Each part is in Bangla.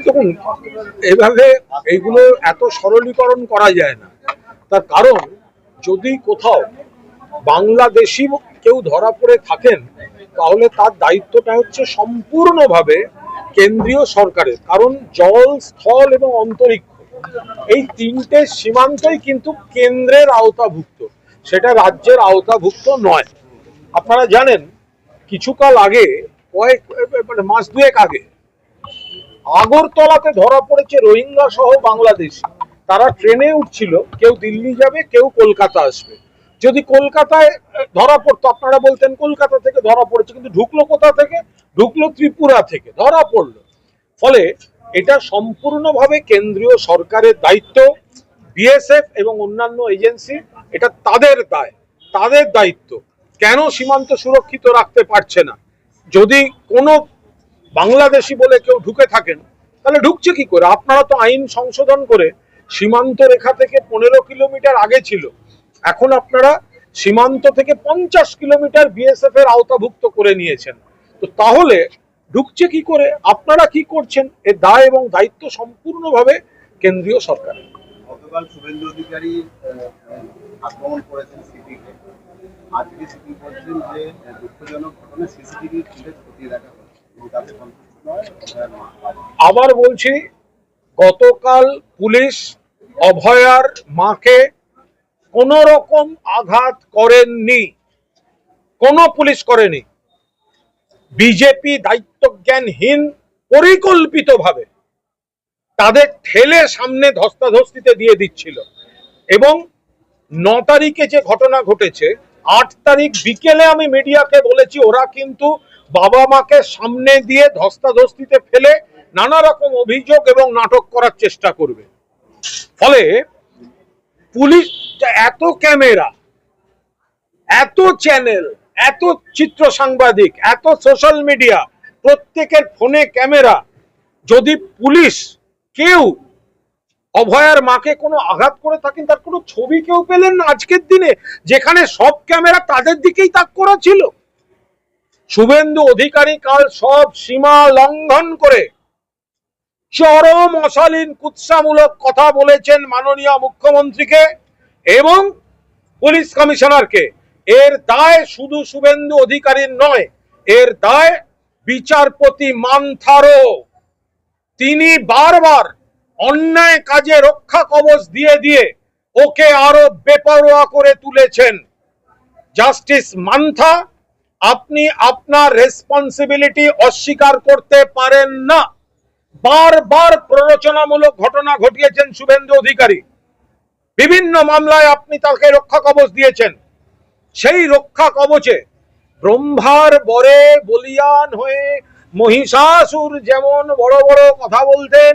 দেখুন, এভাবে এইগুলো এত সরলীকরণ করা যায় না। তার কারণ, যদি কোথাও বাংলাদেশি কেউ ধরা পড়ে থাকেন, তাহলে তার দায়িত্বটা হচ্ছে সম্পূর্ণভাবে কেন্দ্রীয় সরকারের। কারণ জল, স্থল এবং অন্তরিক্ষ, এই তিনটে সীমান্তই কিন্তু কেন্দ্রের আওতাভুক্ত, সেটা রাজ্যের আওতাভুক্ত নয়। আপনারা জানেন, কিছুকাল আগে, মাস দুয়েক আগে আগরতলাতে ধরা পড়েছে রোহিঙ্গা সহ বাংলাদেশি। তারা ট্রেনে উঠছিল, কেউ দিল্লি যাবে, কেউ কলকাতা আসবে। যদি কলকাতায় ধরা পড়তো, আপনারা বলতেন কলকাতা থেকে ধরা পড়েছে, কিন্তু ঢুকলো কোথা থেকে? ঢুকলো ত্রিপুরা থেকে, ধরা পড়লো। ফলে এটা সম্পূর্ণভাবে কেন্দ্রীয় সরকারের দায়িত্ব। বিএসএফ এবং অন্যান্য এজেন্সি, এটা তাদের দায়, তাদের দায়িত্ব। কেন সীমান্ত সুরক্ষিত রাখতে পারছে না? যদি কোনো বাংলাদেশি বলে কেউ ঢুকে থাকেন, তাহলে ঢুকছে কি করে? আপনারা তো আইন সংশোধন করে সীমান্ত রেখা থেকে 15 কিলোমিটার আগে ছিল, এখন আপনারা সীমান্ত থেকে 50 কিলোমিটার বিএসএফ এর আওতাভুক্ত করে নিয়েছেন। তো তাহলে ঢুকছে কি করে? আপনারা কি করছেন? এর দায় এবং দায়িত্ব সম্পূর্ণভাবে কেন্দ্রীয় সরকারের। গতকাল শুভেন্দু অধিকারী আক্রমণ করেছেন সিপিকে। আজকে সিপি বলছেন যে দুঃখজনক ঘটনা, সিসিটিভি ফুটেজ খতিয়ে দেখা হচ্ছে এবং তাতে সন্তুষ্ট নয়। আবার বলছি, গতকাল পুলিশ অভয়ার মাকে কোন রকম আঘাত করেননি, কোন পুলিশ করেনি। বিজেপি দায়িত্বজ্ঞানহীন পরিকল্পিতভাবে তাদের ঠেলে সামনে ধস্তাধস্তিতে দিয়ে দিচ্ছিল। এবং 9 তারিখে যে ঘটনা ঘটেছে, 8 তারিখ বিকেলে আমি মিডিয়াকে বলেছি, ওরা কিন্তু বাবা মাকে সামনে দিয়ে ধস্তাধস্তিতে ফেলে নানা রকম অভিযোগ এবং নাটক করার চেষ্টা করবে। ফলে পুলিশ, এত ক্যামেরা, এত চ্যানেল, এত চিত্র সাংবাদিক, এত সোশ্যাল মিডিয়া, প্রত্যেকের ফোনে ক্যামেরা, যদি পুলিশ কেউ অভয়ার মাকে কোনো আঘাত করে থাকেন, তার কোনো ছবি কেউ পেলেন না আজকের দিনে, যেখানে সব ক্যামেরা তাদের দিকেই তাক করা ছিল। শুভেন্দু অধিকারী কাল সব সীমা লঙ্ঘন করে চরম অশালীন কুৎসামূলক কথা বলেছেন মাননীয় মুখ্যমন্ত্রীকে এবং পুলিশ কমিশনারকে। এর দায় শুধু শুভেন্দু অধিকারীর নয়, এর দায় বিচারপতি মান্থারও। তিনি বারবার অন্যায় কাজে রক্ষা কবচ দিয়ে দিয়ে ওকে আরো বেপরোয়া করে তুলেছেন। জাস্টিস মান্থা, আপনি আপনার রেসপন্সিবিলিটি অস্বীকার করতে পারেন না। বারবার প্ররোচনামূলক ঘটনা ঘটিয়েছেন শুভেন্দু অধিকারী, বিভিন্ন মামলায় আপনি তাকে রক্ষা কবচ দিয়েছেন। সেই রক্ষা কবচে ব্রহ্মার বরে বলিয়ান হয়ে মহিষাসুর যেমন বড় বড় কথা বলতেন,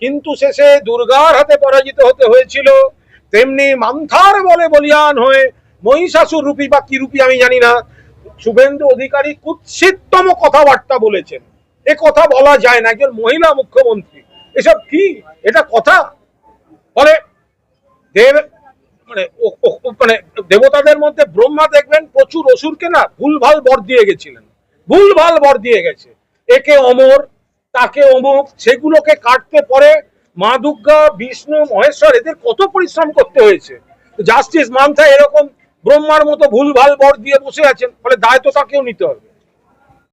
কিন্তু শেষে দুর্গার হাতে পরাজিত হতে হয়েছিল, তেমনি মান্থার বলে বলিয়ান হয়ে মহিষাসুর রূপী বা কি রূপী আমি জানি না, শুভেন্দু অধিকারী কুৎসিততম কথাবার্তা বলেছেন। এ কথা বলা যায় না, একজন মহিলা মুখ্যমন্ত্রী, এসব কি? এটা কথা? ফলে দেবতাদের মধ্যে ব্রহ্মা দেখবেন প্রচুর অসুরকে না ভুলভাল বর দিয়ে গেছিলেন, ভুলভাল বর দিয়ে গেছে, একে অমর, তাকে অমুক, সেগুলোকে কাটতে পরে মা দুর্গা, বিষ্ণু, মহেশ্বর এদের কত পরিশ্রম করতে হয়েছে। জাস্টিস মান্থা এরকম ব্রহ্মার মতো ভুলভাল বর দিয়ে বসে আছেন, ফলে দায় তো তাকেও নিতে হবে।